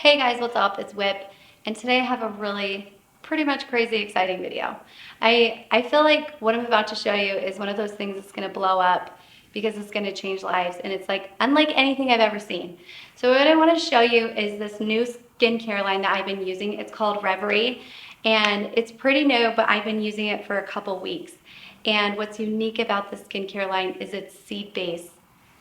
Hey guys, what's up? It's Whip, and today I have a really pretty much crazy exciting video. I feel like what I'm about to show you is one of those things that's going to blow up because it's going to change lives, and it's like unlike anything I've ever seen. So what I want to show you is this new skincare line that I've been using. It's called Revri, and it's pretty new, but I've been using it for a couple weeks. And what's unique about the skincare line is it's seed-based.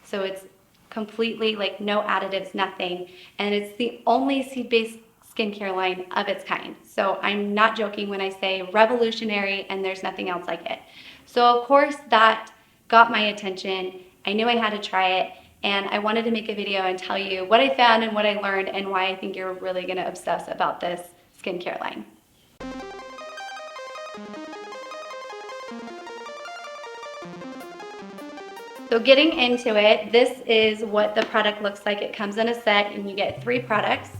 So it's completely like no additives, nothing. And it's the only seed-based skincare line of its kind. So I'm not joking when I say revolutionary and there's nothing else like it. So of course that got my attention. I knew I had to try it, and I wanted to make a video and tell you what I found and what I learned and why I think you're really gonna obsess about this skincare line. So getting into it, this is what the product looks like. It comes in a set and you get 3 products.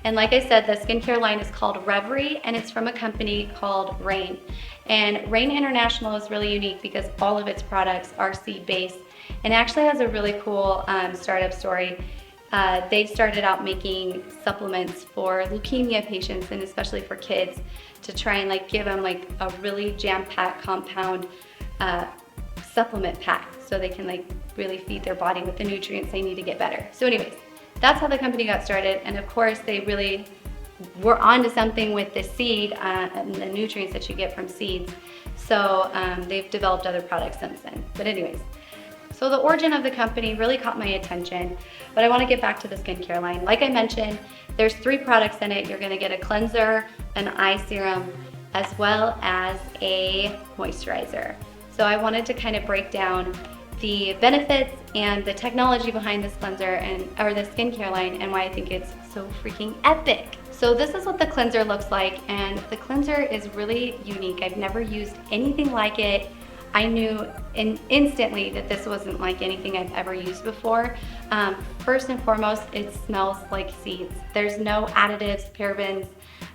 And like I said, the skincare line is called Revri, and it's from a company called Rain. And Rain International is really unique because all of its products are seed-based, and actually has a really cool startup story. They started out making supplements for leukemia patients, and especially for kids, to try and like give them like a really jam-packed compound supplement pack so they can like really feed their body with the nutrients they need to get better. So anyways, that's how the company got started, and of course they really were onto something with the seed and the nutrients that you get from seeds. So they've developed other products since then. But anyways, so the origin of the company really caught my attention, but I want to get back to the skincare line. Like I mentioned, there's 3 products in it. You're going to get a cleanser, an eye serum, as well as a moisturizer. So I wanted to kind of break down the benefits and the technology behind this cleanser or the skincare line, and why I think it's so freaking epic. So this is what the cleanser looks like, and the cleanser is really unique. I've never used anything like it. I knew instantly that this wasn't like anything I've ever used before. First and foremost, it smells like seeds. There's no additives, parabens,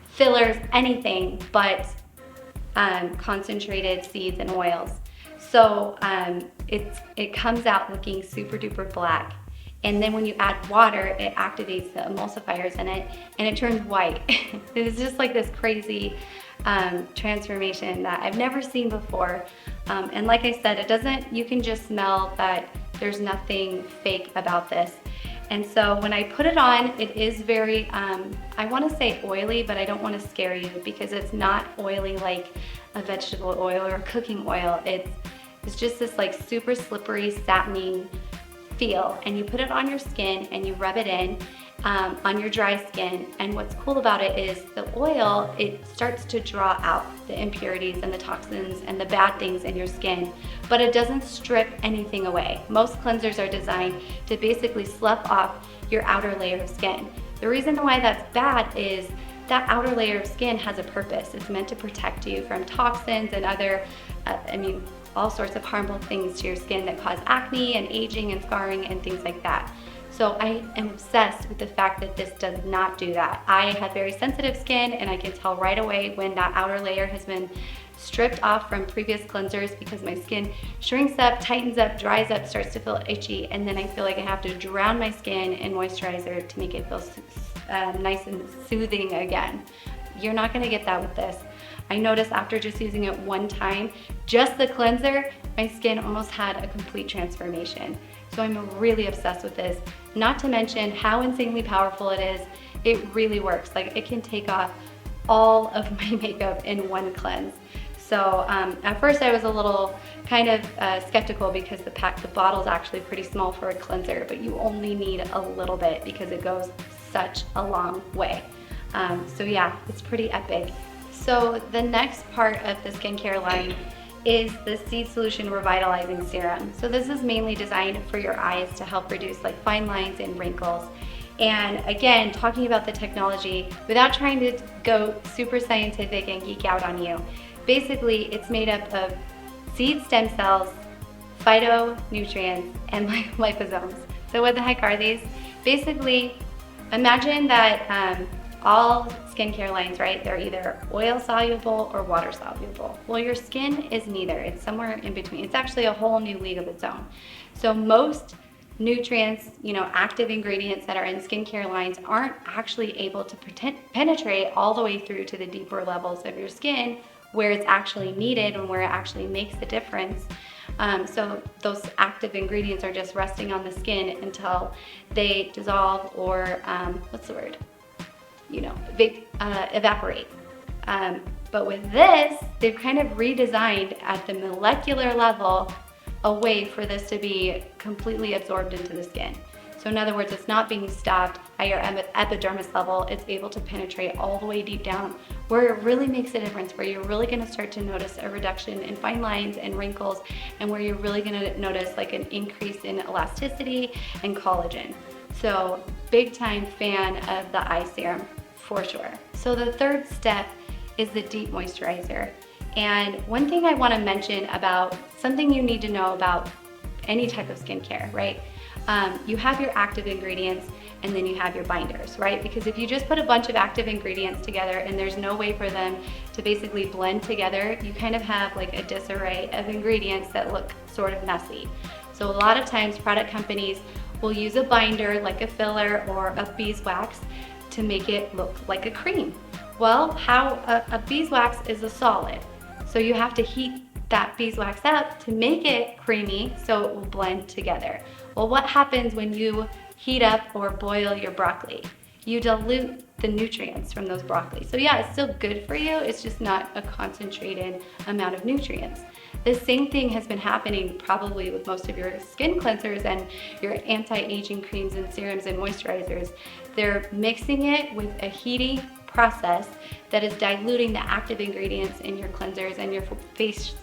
fillers, anything but concentrated seeds and oils. So it comes out looking super duper black. And then when you add water, it activates the emulsifiers in it and it turns white. It's just like this crazy transformation that I've never seen before. And like I said, you can just smell that there's nothing fake about this. And so when I put it on, it is very, I want to say oily, but I don't want to scare you because it's not oily like a vegetable oil or a cooking oil. It's just this like super slippery, satiny feel. And you put it on your skin and you rub it in on your dry skin. And what's cool about it is the oil, it starts to draw out the impurities and the toxins and the bad things in your skin, but it doesn't strip anything away. Most cleansers are designed to basically slough off your outer layer of skin. The reason why that's bad is that outer layer of skin has a purpose. It's meant to protect you from toxins and other, all sorts of harmful things to your skin that cause acne and aging and scarring and things like that. So I am obsessed with the fact that this does not do that. I have very sensitive skin, and I can tell right away when that outer layer has been stripped off from previous cleansers because my skin shrinks up, tightens up, dries up, starts to feel itchy, and then I feel like I have to drown my skin in moisturizer to make it feel nice and soothing again. You're not gonna get that with this. I noticed after just using it one time, just the cleanser, my skin almost had a complete transformation. So I'm really obsessed with this. Not to mention how insanely powerful it is. It really works. Like, it can take off all of my makeup in one cleanse. So at first I was a little kind of skeptical because the bottle's actually pretty small for a cleanser, but you only need a little bit because it goes such a long way. So yeah, it's pretty epic. So the next part of the skincare line is the Seed Solution Revitalizing Serum. So this is mainly designed for your eyes to help reduce like fine lines and wrinkles. And again, talking about the technology, without trying to go super scientific and geek out on you, basically it's made up of seed stem cells, phytonutrients, and liposomes. So what the heck are these? Basically, imagine that all skincare lines, right? They're either oil soluble or water soluble. Well, your skin is neither. It's somewhere in between. It's actually a whole new league of its own. So most nutrients, active ingredients that are in skincare lines aren't actually able to penetrate all the way through to the deeper levels of your skin where it's actually needed and where it actually makes a difference. So those active ingredients are just resting on the skin until they dissolve or, evaporate. But with this, they've kind of redesigned at the molecular level a way for this to be completely absorbed into the skin. So in other words, it's not being stopped at your epidermis level. It's able to penetrate all the way deep down where it really makes a difference, where you're really gonna start to notice a reduction in fine lines and wrinkles, and where you're really gonna notice like an increase in elasticity and collagen. So big time fan of the eye serum for sure. So the third step is the deep moisturizer. And one thing I wanna mention about something you need to know about any type of skincare, right? You have your active ingredients and then you have your binders, right? Because if you just put a bunch of active ingredients together and there's no way for them to basically blend together, you kind of have like a disarray of ingredients that look sort of messy. So a lot of times product companies will use a binder like a filler or a beeswax to make it look like a cream. Well, a beeswax is a solid. So you have to heat that beeswax up to make it creamy so it will blend together. Well, what happens when you heat up or boil your broccoli? You dilute the nutrients from those broccoli. So yeah, it's still good for you, it's just not a concentrated amount of nutrients. The same thing has been happening probably with most of your skin cleansers and your anti-aging creams and serums and moisturizers. They're mixing it with a heating process that is diluting the active ingredients in your cleansers and your face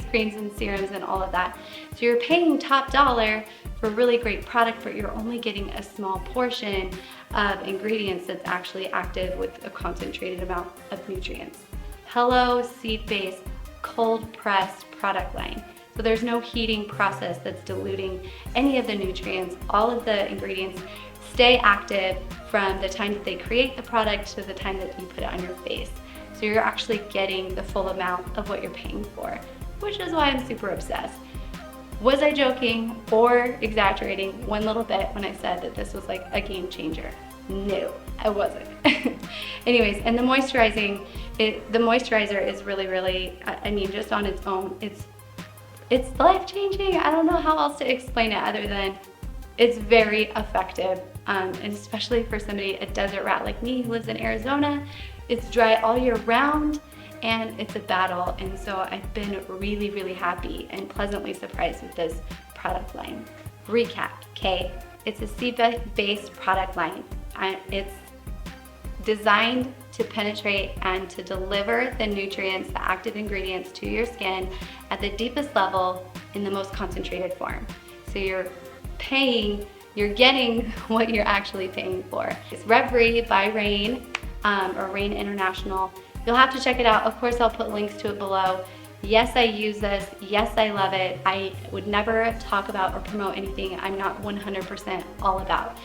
creams and serums and all of that. So you're paying top dollar for really great product, but you're only getting a small portion of ingredients that's actually active with a concentrated amount of nutrients. Hello seed-based cold pressed product line. So there's no heating process that's diluting any of the nutrients. All of the ingredients stay active from the time that they create the product to the time that you put it on your face. So you're actually getting the full amount of what you're paying for, which is why I'm super obsessed. Was I joking or exaggerating one little bit when I said that this was like a game changer? No, I wasn't. Anyways, and the moisturizer is really, I mean, just on its own, it's life-changing. I don't know how else to explain it other than it's very effective, and especially for somebody, a desert rat like me who lives in Arizona. It's dry all year round and it's a battle, and so I've been really happy and pleasantly surprised with this product line. Recap, okay? It's a seed-based product line. It's designed to penetrate and to deliver the nutrients, the active ingredients to your skin at the deepest level in the most concentrated form. So you're getting what you're actually paying for. It's Revri by Rain, or Rain International. You'll have to check it out. Of course, I'll put links to it below. Yes, I use this. Yes, I love it. I would never talk about or promote anything I'm not 100% all about.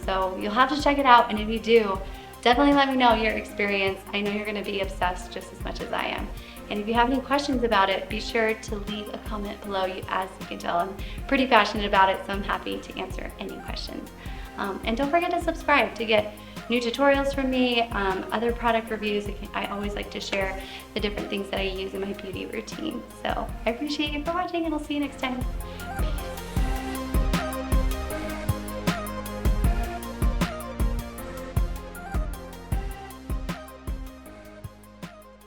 So you'll have to check it out, and if you do, definitely let me know your experience. I know you're gonna be obsessed just as much as I am. And if you have any questions about it, be sure to leave a comment below. As you can tell, I'm pretty passionate about it, so I'm happy to answer any questions. And don't forget to subscribe to get new tutorials from me, other product reviews. I always like to share the different things that I use in my beauty routine. So I appreciate you for watching, and I'll see you next time.